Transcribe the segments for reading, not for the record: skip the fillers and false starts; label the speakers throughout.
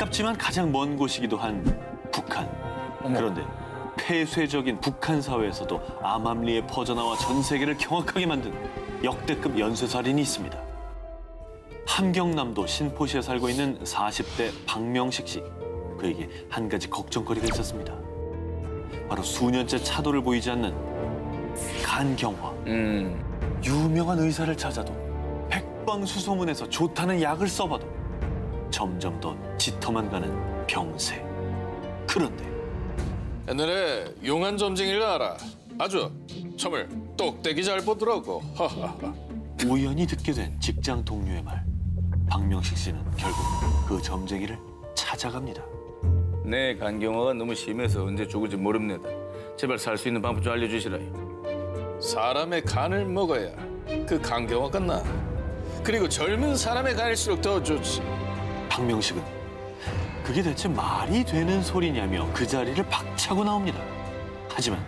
Speaker 1: 가깝지만 가장 먼 곳이기도 한 북한. 그런데 폐쇄적인 북한 사회에서도 암암리에 퍼져나와 전 세계를 경악하게 만든 역대급 연쇄살인이 있습니다. 함경남도 신포시에 살고 있는 40대 박명식 씨. 그에게 한 가지 걱정거리가 있었습니다. 바로 수년째 차도를 보이지 않는 간경화. 유명한 의사를 찾아도 백방수소문에서 좋다는 약을 써봐도 점점 더 짙어만 가는 병세. 그런데
Speaker 2: 옛날에 용한 점쟁이를 알아. 아주 점을 똑대기 잘 보더라고.
Speaker 1: 우연히 듣게 된 직장 동료의 말. 박명식 씨는 결국 그 점쟁이를 찾아갑니다.
Speaker 3: 내 간경화가 너무 심해서 언제 죽을지 모릅니다. 제발 살 수 있는 방법 좀 알려주시라요.
Speaker 2: 사람의 간을 먹어야 그 간경화가 나. 그리고 젊은 사람의 간일수록 더 좋지.
Speaker 1: 박명식은 그게 대체 말이 되는 소리냐며 그 자리를 박차고 나옵니다. 하지만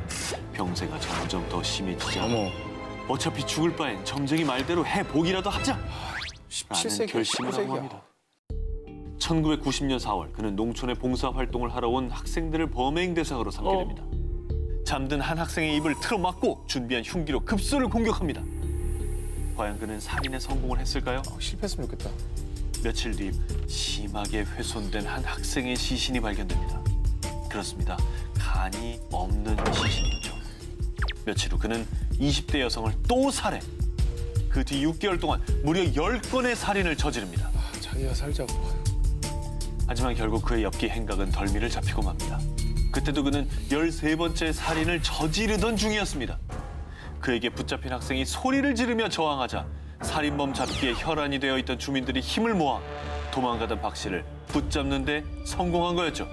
Speaker 1: 병세가 점점 더 심해지자 어차피 죽을 바엔 점쟁이 말대로 해보기라도 하자! 라는 결심을 하고 합니다. 1990년 4월 그는 농촌에 봉사활동을 하러 온 학생들을 범행 대상으로 삼게 됩니다. 잠든 한 학생의 입을 틀어막고 준비한 흉기로 급소를 공격합니다. 과연 그는 살인에 성공을 했을까요?
Speaker 2: 실패했으면 좋겠다.
Speaker 1: 며칠 뒤 심하게 훼손된 한 학생의 시신이 발견됩니다. 그렇습니다. 간이 없는 시신이었죠. 며칠 후 그는 20대 여성을 또 살해. 그 뒤 6개월 동안 무려 10건의 살인을 저지릅니다.
Speaker 2: 자기가 살자고.
Speaker 1: 하지만 결국 그의 엽기 행각은 덜미를 잡히고 맙니다. 그때도 그는 13번째 살인을 저지르던 중이었습니다. 그에게 붙잡힌 학생이 소리를 지르며 저항하자 살인범 잡기에 혈안이 되어 있던 주민들이 힘을 모아 도망가던 박 씨를 붙잡는 데 성공한 거였죠.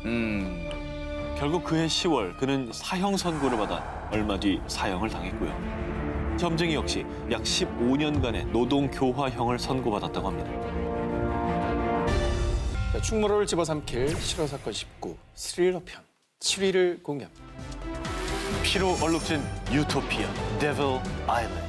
Speaker 1: 결국 그해 10월 그는 사형 선고를 받아 얼마 뒤 사형을 당했고요. 점쟁이 역시 약 15년간의 노동교화형을 선고받았다고 합니다.
Speaker 2: 충무로를 집어삼킬 실화사건 19 스릴러 편 7위를 공개합니다.
Speaker 1: 피로 얼룩진 유토피아 데빌 아일랜드.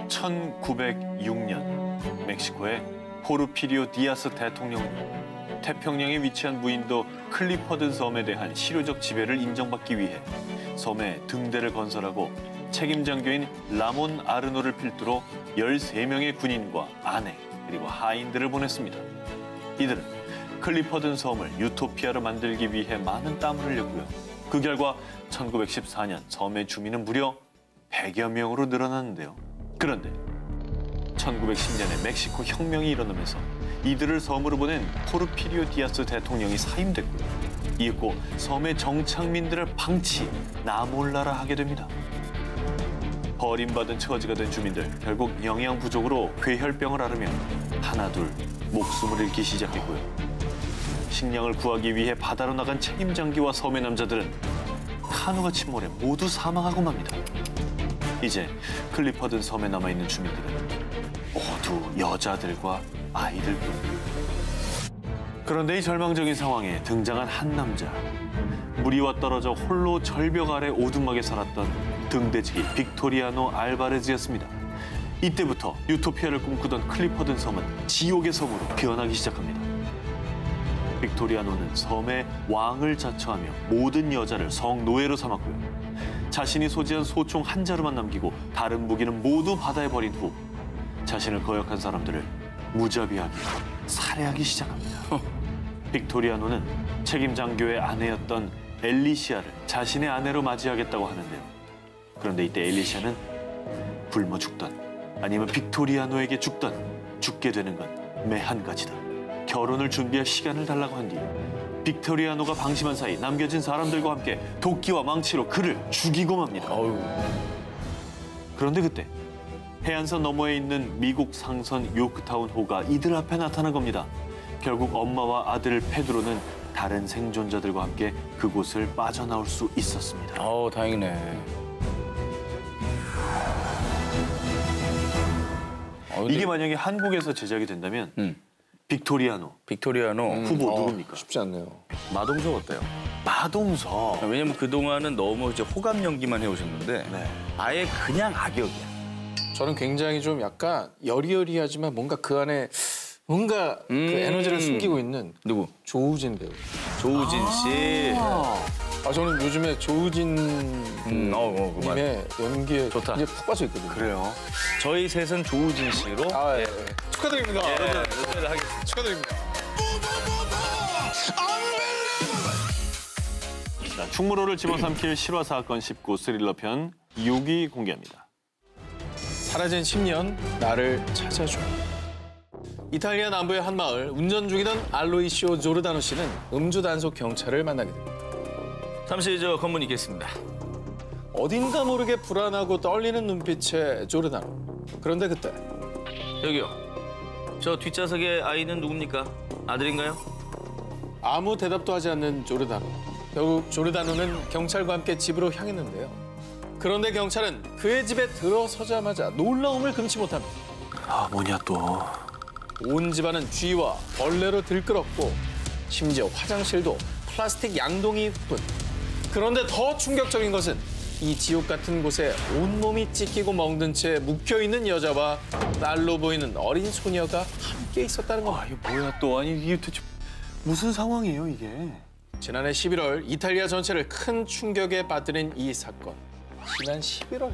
Speaker 1: 1906년 멕시코의 포르피리오 디아스 대통령은 태평양에 위치한 무인도 클리퍼든 섬에 대한 실효적 지배를 인정받기 위해 섬에 등대를 건설하고 책임 장교인 라몬 아르노를 필두로 13명의 군인과 아내 그리고 하인들을 보냈습니다. 이들은 클리퍼든 섬을 유토피아로 만들기 위해 많은 땀을 흘렸고요. 그 결과 1914년 섬의 주민은 무려 100여 명으로 늘어났는데요. 그런데 1910년에 멕시코 혁명이 일어나면서 이들을 섬으로 보낸 포르피리오 디아스 대통령이 사임됐고요. 이윽고 섬의 정착민들을 방치, 나몰라라 하게 됩니다. 버림받은 처지가 된 주민들, 결국 영양 부족으로 괴혈병을 앓으며 하나둘 목숨을 잃기 시작했고요. 식량을 구하기 위해 바다로 나간 책임 장교와 섬의 남자들은 카누가 침몰해 모두 사망하고 맙니다. 이제 클리퍼든 섬에 남아있는 주민들은 모두 여자들과 아이들뿐. 그런데 이 절망적인 상황에 등장한 한 남자. 무리와 떨어져 홀로 절벽 아래 오두막에 살았던 등대지기 빅토리아노 알바레즈였습니다. 이때부터 유토피아를 꿈꾸던 클리퍼든 섬은 지옥의 섬으로 변하기 시작합니다. 빅토리아노는 섬의 왕을 자처하며 모든 여자를 성노예로 삼았고요. 자신이 소지한 소총 한 자루만 남기고 다른 무기는 모두 바다에 버린 후 자신을 거역한 사람들을 무자비하게 살해하기 시작합니다. 빅토리아노는 책임 장교의 아내였던 엘리시아를 자신의 아내로 맞이하겠다고 하는데요. 그런데 이때 엘리시아는 굶어 죽던 아니면 빅토리아노에게 죽게 되는 건 매 한 가지다. 결혼을 준비할 시간을 달라고 한 뒤 빅토리아노가 방심한 사이 남겨진 사람들과 함께 도끼와 망치로 그를 죽이고 맙니다. 그런데 그때 해안선 너머에 있는 미국 상선 요크타운호가 이들 앞에 나타난 겁니다. 결국 엄마와 아들 페드로는 다른 생존자들과 함께 그곳을 빠져나올 수 있었습니다.
Speaker 3: 다행이네.
Speaker 1: 이게 만약에 한국에서 제작이 된다면 빅토리아노 후보 누굽니까?
Speaker 2: 쉽지 않네요.
Speaker 3: 마동석 어때요?
Speaker 1: 마동석.
Speaker 3: 왜냐면 그동안은 너무 이제 호감 연기만 해오셨는데 아예 그냥 악역이야.
Speaker 2: 저는 굉장히 좀 약간 여리여리하지만 뭔가 그 안에 뭔가 그 에너지를 숨기고 있는
Speaker 3: 누구?
Speaker 2: 조우진 배우.
Speaker 3: 조우진 씨.
Speaker 2: 저는 요즘에 조우진
Speaker 3: 그만.
Speaker 2: 님의 연기에
Speaker 3: 좋다.
Speaker 2: 이제 푹 빠져 있거든요.
Speaker 1: 그래요.
Speaker 3: 저희 셋은 조우진 씨로
Speaker 2: 예. 축하드립니다.
Speaker 3: 연애를 하겠습니다.
Speaker 2: 축하드립니다.
Speaker 1: 자, 충무로를 집어삼킬 실화 사건 19 스릴러 편 6위 공개합니다.
Speaker 2: 사라진 10년 나를 찾아줘. 이탈리아 남부의 한 마을 운전 중이던 알로이시오 조르다노 씨는 음주 단속 경찰을 만나게 됩니다.
Speaker 3: 잠시 저 검문이 있겠습니다.
Speaker 2: 어딘가 모르게 불안하고 떨리는 눈빛의 조르다노. 그런데 그때
Speaker 3: 여기요. 저 뒷좌석의 아이는 누굽니까? 아들인가요?
Speaker 2: 아무 대답도 하지 않는 조르다노. 결국 조르다노는 경찰과 함께 집으로 향했는데요. 그런데 경찰은 그의 집에 들어서자마자 놀라움을 금치 못합니다.
Speaker 1: 아, 뭐냐 또.
Speaker 2: 온 집안은 쥐와 벌레로 들끓었고 심지어 화장실도 플라스틱 양동이뿐. 그런데 더 충격적인 것은 이 지옥 같은 곳에 온몸이 찢기고 멍든 채 묵혀있는 여자와 날로 보이는 어린 소녀가 함께 있었다는 겁니다.
Speaker 1: 아, 이게 뭐야 또. 아니, 이게 도대체 무슨 상황이에요, 이게?
Speaker 2: 지난해 11월 이탈리아 전체를 큰 충격에 빠뜨린 이 사건. 지난 11월.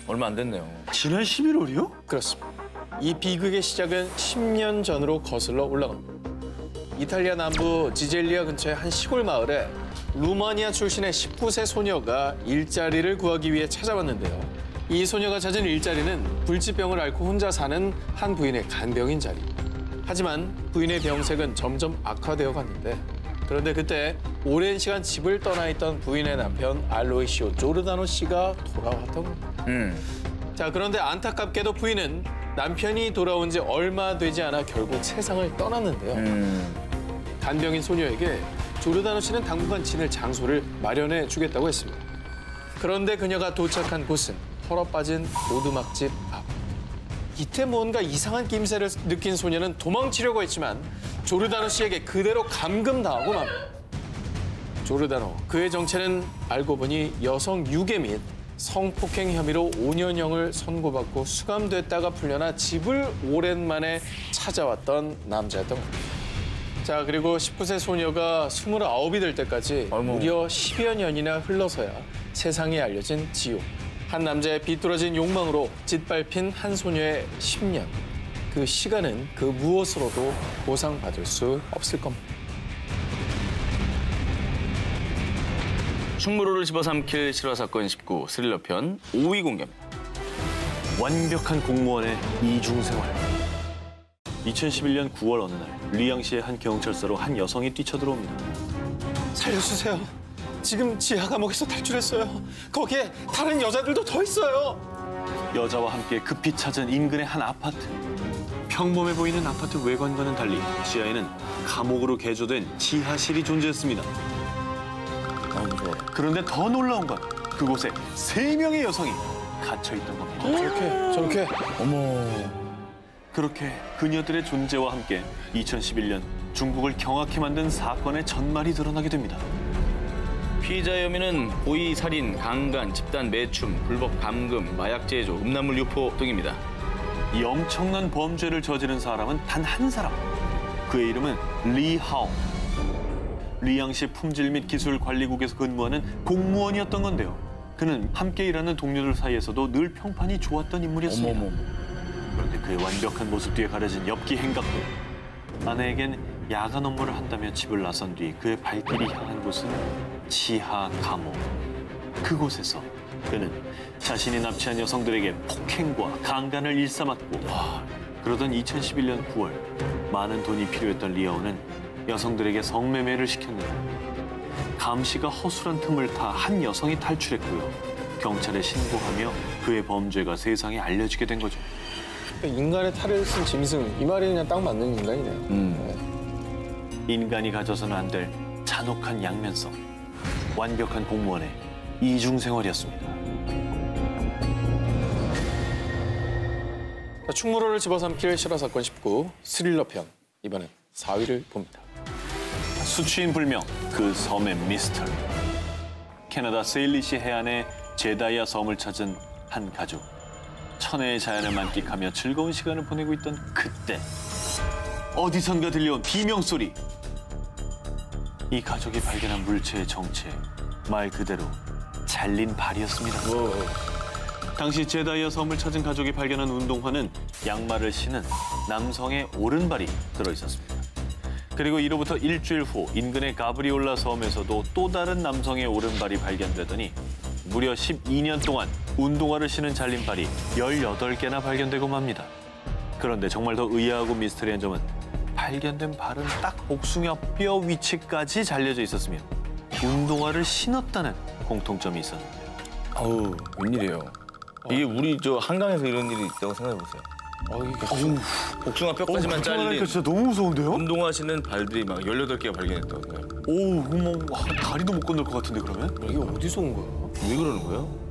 Speaker 3: 얼마 안 됐네요.
Speaker 1: 지난 11월이요?
Speaker 2: 그렇습니다. 이 비극의 시작은 10년 전으로 거슬러 올라갑니다. 이탈리아 남부 지젤리아 근처의 한 시골 마을에 루마니아 출신의 19세 소녀가 일자리를 구하기 위해 찾아왔는데요. 이 소녀가 찾은 일자리는 불치병을 앓고 혼자 사는 한 부인의 간병인 자리. 하지만 부인의 병색은 점점 악화되어 갔는데 그런데 그때 오랜 시간 집을 떠나 있던 부인의 남편 알로이시오 조르다노 씨가 돌아왔던 겁니다. 자, 그런데 안타깝게도 부인은 남편이 돌아온 지 얼마 되지 않아 결국 세상을 떠났는데요. 간병인 소녀에게 조르다노 씨는 당분간 지낼 장소를 마련해 주겠다고 했습니다. 그런데 그녀가 도착한 곳은 털어빠진 오두막집 앞. 이때 뭔가 이상한 낌새를 느낀 소녀는 도망치려고 했지만 조르다노 씨에게 그대로 감금당하고 맙니다. 조르다노, 그의 정체는 알고 보니 여성 유괴 및 성폭행 혐의로 5년형을 선고받고 수감됐다가 풀려나 집을 오랜만에 찾아왔던 남자였던 겁니다. 자, 그리고 19세 소녀가 29이 될 때까지 무려 10여 년이나 흘러서야 세상에 알려진 지옥. 한 남자의 비뚤어진 욕망으로 짓밟힌 한 소녀의 10년. 그 시간은 그 무엇으로도 보상받을 수 없을 겁니다.
Speaker 3: 충무로를 집어삼킬 실화 사건 19 스릴러 편 5위 공개입니다.
Speaker 1: 완벽한 공무원의 이중 생활. 2011년 9월 어느 날 리양시의 한 경찰서로 한 여성이 뛰쳐들어옵니다.
Speaker 2: 살려주세요. 지금 지하 감옥에서 탈출했어요. 거기에 다른 여자들도 더 있어요.
Speaker 1: 여자와 함께 급히 찾은 인근의 한 아파트. 평범해 보이는 아파트 외관과는 달리 지하에는 감옥으로 개조된 지하실이 존재했습니다. 그런데 더 놀라운 건 그곳에 3명의 여성이 갇혀있던 겁니다.
Speaker 2: 저렇게.
Speaker 1: 그렇게 그녀들의 존재와 함께 2011년 중국을 경악해 만든 사건의 전말이 드러나게 됩니다.
Speaker 3: 피의자 혐의는 고의 살인, 강간, 집단 매춤, 불법 감금, 마약 제조, 음란물 유포 등입니다.
Speaker 1: 이 엄청난 범죄를 저지른 사람은 단 한 사람. 그의 이름은 리하오. 리양시 품질 및 기술 관리국에서 근무하는 공무원이었던 건데요. 그는 함께 일하는 동료들 사이에서도 늘 평판이 좋았던 인물이었습니다. 그런데 그의 완벽한 모습 뒤에 가려진 엽기 행각도. 아내에겐 야간 업무를 한다며 집을 나선 뒤 그의 발길이 향한 곳은 지하 감옥. 그곳에서 그는 자신이 납치한 여성들에게 폭행과 강간을 일삼았고 그러던 2011년 9월 많은 돈이 필요했던 리아오는 여성들에게 성매매를 시켰는데 감시가 허술한 틈을 타 한 여성이 탈출했고요. 경찰에 신고하며 그의 범죄가 세상에 알려지게 된 거죠.
Speaker 2: 인간의 탈을 쓴 짐승. 이 말이 그냥 딱 맞는 인간이네요.
Speaker 1: 인간이 가져서는 안 될 잔혹한 양면성. 완벽한 공무원의 이중 생활이었습니다.
Speaker 2: 충무로를 집어삼킬 실화 사건 19 스릴러 편. 이번엔 4위를 봅니다.
Speaker 1: 수취인 불명, 그 섬의 미스터리. 캐나다 세일리시 해안의 제다이아 섬을 찾은 한 가족. 천혜의 자연을 만끽하며 즐거운 시간을 보내고 있던 그때 어디선가 들려온 비명 소리. 이 가족이 발견한 물체의 정체, 말 그대로 잘린 발이었습니다. 당시 제다이아 섬을 찾은 가족이 발견한 운동화는 양말을 신은 남성의 오른발이 들어있었습니다. 그리고 이로부터 일주일 후 인근의 가브리올라 섬에서도 또 다른 남성의 오른발이 발견되더니 무려 12년 동안 운동화를 신은 잘린 발이 18개나 발견되고 맙니다. 그런데 정말 더 의아하고 미스터리한 점은 발견된 발은 딱 복숭아 뼈 위치까지 잘려져 있었으며 운동화를 신었다는 공통점이 있었는데요.
Speaker 3: 아우, 웬일이에요. 이게 우리 저 한강에서 이런 일이 있다고 생각해보세요. 복숭아 뼈까지만 잘린
Speaker 1: 진짜 너무 무서운데요?
Speaker 3: 운동화 신는 발들이 막 18개가 발견했다고요.
Speaker 1: 오, 어머, 다리도 못 건널 것 같은데 그러면?
Speaker 2: 이게 어디서 온 거야?
Speaker 3: 왜 그러는 거예요?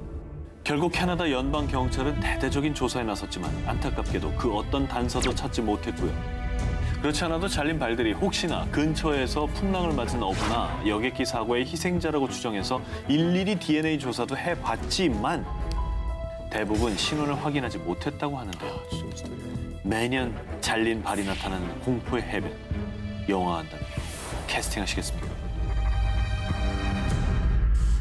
Speaker 1: 결국 캐나다 연방 경찰은 대대적인 조사에 나섰지만 안타깝게도 그 어떤 단서도 찾지 못했고요. 그렇지 않아도 잘린 발들이 혹시나 근처에서 풍랑을 맞은 어부나 여객기 사고의 희생자라고 추정해서 일일이 DNA 조사도 해봤지만 대부분 신원을 확인하지 못했다고 하는데요. 매년 잘린 발이 나타나는 공포의 해변. 영화한다면 캐스팅하시겠습니까?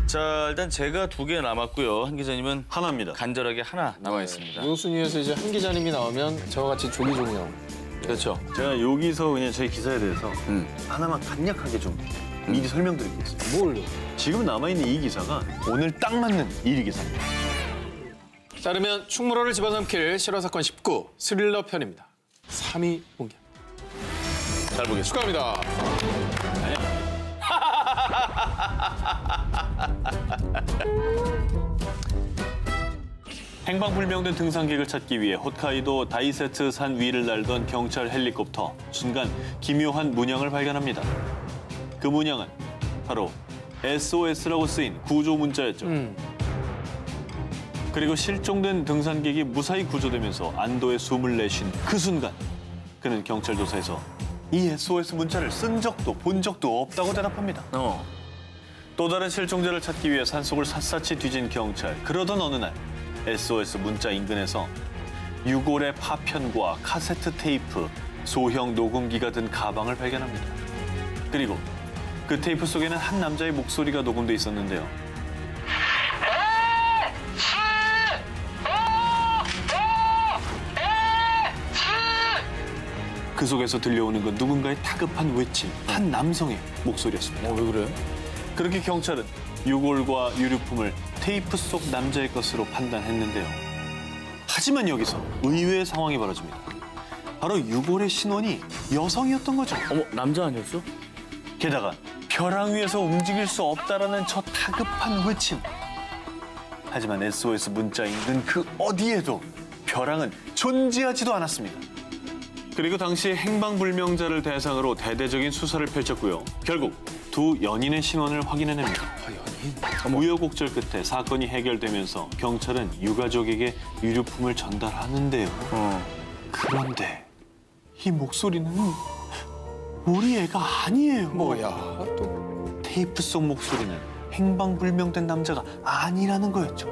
Speaker 3: 자, 일단 제가 2개 남았고요. 한 기자님은
Speaker 1: 하나입니다.
Speaker 3: 간절하게 하나 남아 있습니다.
Speaker 2: 우선순위에서 이제 한 기자님이 나오면 저와 같이 조기종영.
Speaker 3: 그렇죠.
Speaker 1: 제가 여기서 그냥 저희 기사에 대해서 하나만 간략하게 좀 미리 설명드리겠습니다.
Speaker 2: 뭘요?
Speaker 1: 지금 남아있는 이 기사가 오늘 딱 맞는 1위 기사입니다.
Speaker 2: 자, 그러면 충무로를 집어삼킬 실화사건 19 스릴러 편입니다. 3위 공개.
Speaker 3: 잘 보겠습니다.
Speaker 2: 축하합니다.
Speaker 1: 행방불명된 등산객을 찾기 위해 홋카이도 다이세트 산 위를 날던 경찰 헬리콥터. 순간 기묘한 문양을 발견합니다. 그 문양은 바로 SOS라고 쓰인 구조 문자였죠. 그리고 실종된 등산객이 무사히 구조되면서 안도의 숨을 내쉰 그 순간 그는 경찰 조사에서 이 SOS 문자를 쓴 적도 본 적도 없다고 대답합니다. 또 다른 실종자를 찾기 위해 산속을 샅샅이 뒤진 경찰. 그러던 어느 날 SOS 문자 인근에서 유골의 파편과 카세트 테이프, 소형 녹음기가 든 가방을 발견합니다. 그리고 그 테이프 속에는 한 남자의 목소리가 녹음돼 있었는데요. 그 속에서 들려오는 건 누군가의 다급한 외침, 한 남성의 목소리였습니다.
Speaker 3: 왜 그래요?
Speaker 1: 그렇게 경찰은 유골과 유류품을 테이프 속 남자의 것으로 판단했는데요. 하지만 여기서 의외의 상황이 벌어집니다. 바로 유골의 신원이 여성이었던 거죠.
Speaker 3: 어머, 남자 아니었어?
Speaker 1: 게다가 벼랑 위에서 움직일 수 없다라는 저 다급한 외침. 하지만 SOS 문자 인근 그 어디에도 벼랑은 존재하지도 않았습니다. 그리고 당시 행방불명자를 대상으로 대대적인 수사를 펼쳤고요. 결국 두 연인의 신원을 확인해냅니다. 우여곡절 끝에 사건이 해결되면서 경찰은 유가족에게 유류품을 전달하는데요. 그런데 이 목소리는 우리 애가 아니에요.
Speaker 2: 뭐야, 또.
Speaker 1: 테이프 속 목소리는 행방불명된 남자가 아니라는 거였죠.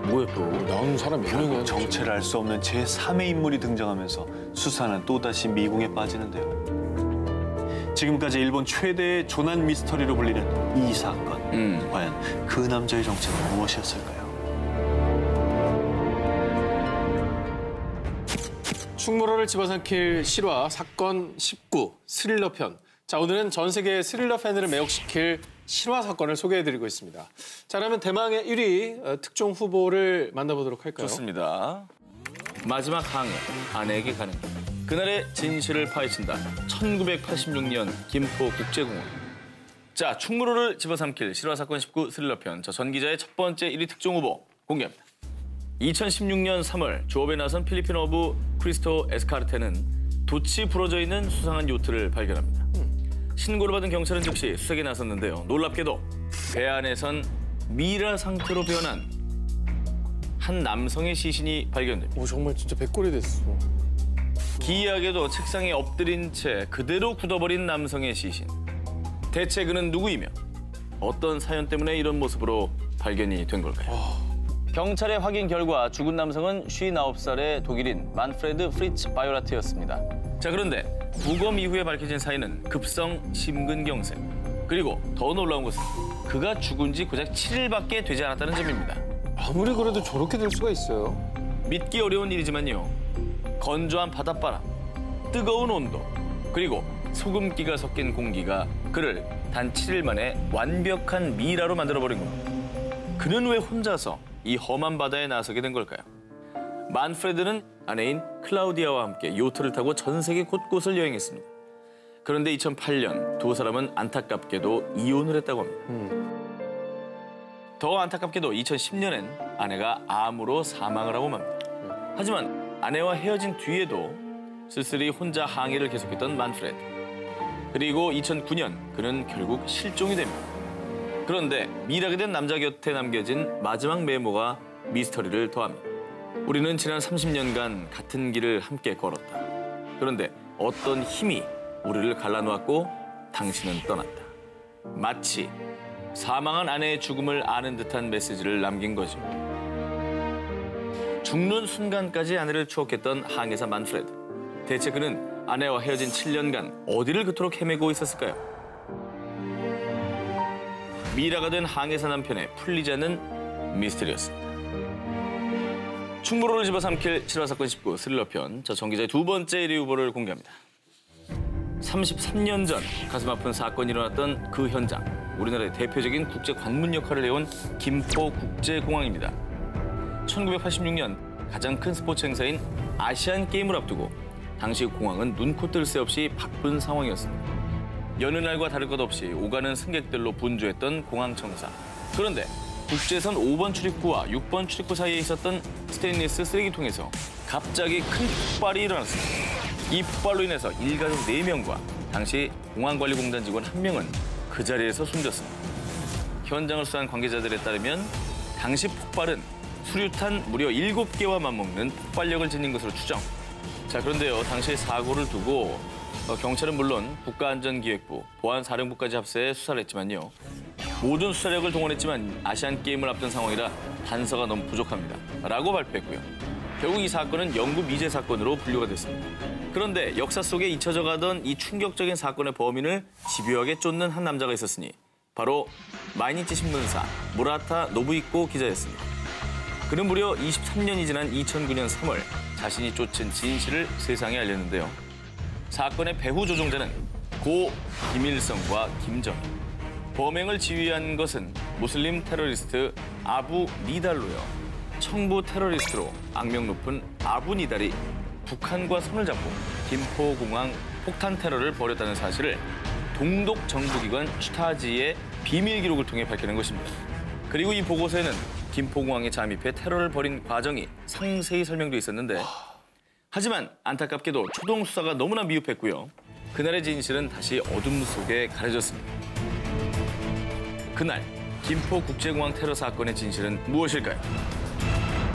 Speaker 2: 뭐야, 또. 나오는 사람 몇 명이야?
Speaker 1: 결국 정체를 알 수 없는 제3의 인물이 등장하면서 수사는 또다시 미궁에 빠지는데요. 지금까지 일본 최대의 조난 미스터리로 불리는 이 사건. 과연 그 남자의 정체는 무엇이었을까요?
Speaker 2: 충무로를 집어삼킬 실화 사건 19 스릴러 편. 자, 오늘은 전 세계 스릴러 팬들을 매혹시킬 실화 사건을 소개해드리고 있습니다. 자, 그러면 대망의 1위 특종 후보를 만나보도록 할까요?
Speaker 3: 좋습니다. 마지막 항해, 아내에게 가는 것. 그날의 진실을 파헤친다. 1986년 김포국제공원. 자, 충무로를 집어삼킬 실화사건 19 스릴러 편. 저 전 기자의 첫 번째 1위 특종 후보 공개합니다. 2016년 3월 조업에 나선 필리핀 어부 크리스토 에스카르테는 돛이 부러져 있는 수상한 요트를 발견합니다. 신고를 받은 경찰은 즉시 수색에 나섰는데요. 놀랍게도 배 안에선 미라 상태로 변한 한 남성의 시신이 발견됩니다.
Speaker 2: 오, 정말 진짜 백골이 됐어.
Speaker 3: 기이하게도 책상에 엎드린 채 그대로 굳어버린 남성의 시신. 대체 그는 누구이며 어떤 사연 때문에 이런 모습으로 발견이 된 걸까요? 경찰의 확인 결과 죽은 남성은 59살의 독일인 만프레드 프리츠 바이오라트였습니다. 자, 그런데 부검 이후에 밝혀진 사인은 급성 심근경색. 그리고 더 놀라운 것은 그가 죽은 지 고작 7일밖에 되지 않았다는 점입니다.
Speaker 2: 아무리 그래도 저렇게 될 수가 있어요.
Speaker 3: 믿기 어려운 일이지만요. 건조한 바닷바람, 뜨거운 온도, 그리고 소금기가 섞인 공기가 그를 단 7일 만에 완벽한 미라로 만들어버린 겁니다. 그는 왜 혼자서 이 험한 바다에 나서게 된 걸까요? 만프레드는 아내인 클라우디아와 함께 요트를 타고 전 세계 곳곳을 여행했습니다. 그런데 2008년 두 사람은 안타깝게도 이혼을 했다고 합니다. 더 안타깝게도 2010년엔 아내가 암으로 사망을 하고 맙니다. 하지만 아내와 헤어진 뒤에도 쓸쓸히 혼자 항해를 계속했던 만프레드. 그리고 2009년 그는 결국 실종이 됩니다. 그런데 미라게 된 남자 곁에 남겨진 마지막 메모가 미스터리를 더합니다. 우리는 지난 30년간 같은 길을 함께 걸었다. 그런데 어떤 힘이 우리를 갈라놓았고 당신은 떠났다. 마치 사망한 아내의 죽음을 아는 듯한 메시지를 남긴 거죠. 죽는 순간까지 아내를 추억했던 항해사 만프레드. 대체 그는 아내와 헤어진 7년간 어디를 그토록 헤매고 있었을까요? 미라가 된 항해사 남편의 풀리지 않는 미스터리였습니다. 충무로를 집어삼킬 실화사건 19 스릴러편. 전 기자의 두 번째 1위 후보를 공개합니다. 33년 전 가슴 아픈 사건이 일어났던 그 현장. 우리나라의 대표적인 국제 관문 역할을 해온 김포국제공항입니다. 1986년 가장 큰 스포츠 행사인 아시안 게임을 앞두고 당시 공항은 눈코 뜰 새 없이 바쁜 상황이었습니다. 여느 날과 다를 것 없이 오가는 승객들로 분주했던 공항청사. 그런데 국제선 5번 출입구와 6번 출입구 사이에 있었던 스테인리스 쓰레기통에서 갑자기 큰 폭발이 일어났습니다. 이 폭발로 인해서 일가족 4명과 당시 공항관리공단 직원 1명은 그 자리에서 숨졌습니다. 현장을 수사한 관계자들에 따르면 당시 폭발은 수류탄 무려 7개와 맞먹는 폭발력을 지닌 것으로 추정. 자, 그런데요, 당시 사고를 두고 경찰은 물론 국가안전기획부, 보안사령부까지 합세해 수사를 했지만요. 모든 수사력을 동원했지만 아시안게임을 앞둔 상황이라 단서가 너무 부족합니다. 라고 발표했고요. 결국 이 사건은 영구 미제 사건으로 분류가 됐습니다. 그런데 역사 속에 잊혀져 가던 이 충격적인 사건의 범인을 집요하게 쫓는 한 남자가 있었으니 바로 마이니치 신문사 무라타 노부이코 기자였습니다. 그는 무려 23년이 지난 2009년 3월 자신이 쫓은 진실을 세상에 알렸는데요. 사건의 배후 조종자는 고 김일성과 김정일. 범행을 지휘한 것은 무슬림 테러리스트 아부 니달로요. 청부 테러리스트로 악명 높은 아부 니달이 북한과 손을 잡고 김포공항 폭탄 테러를 벌였다는 사실을 동독 정부기관 슈타지의 비밀 기록을 통해 밝혀낸 것입니다. 그리고 이 보고서에는 김포공항에 잠입해 테러를 벌인 과정이 상세히 설명돼 있었는데 하지만 안타깝게도 초동 수사가 너무나 미흡했고요. 그날의 진실은 다시 어둠 속에 가려졌습니다. 그날 김포국제공항 테러 사건의 진실은 무엇일까요?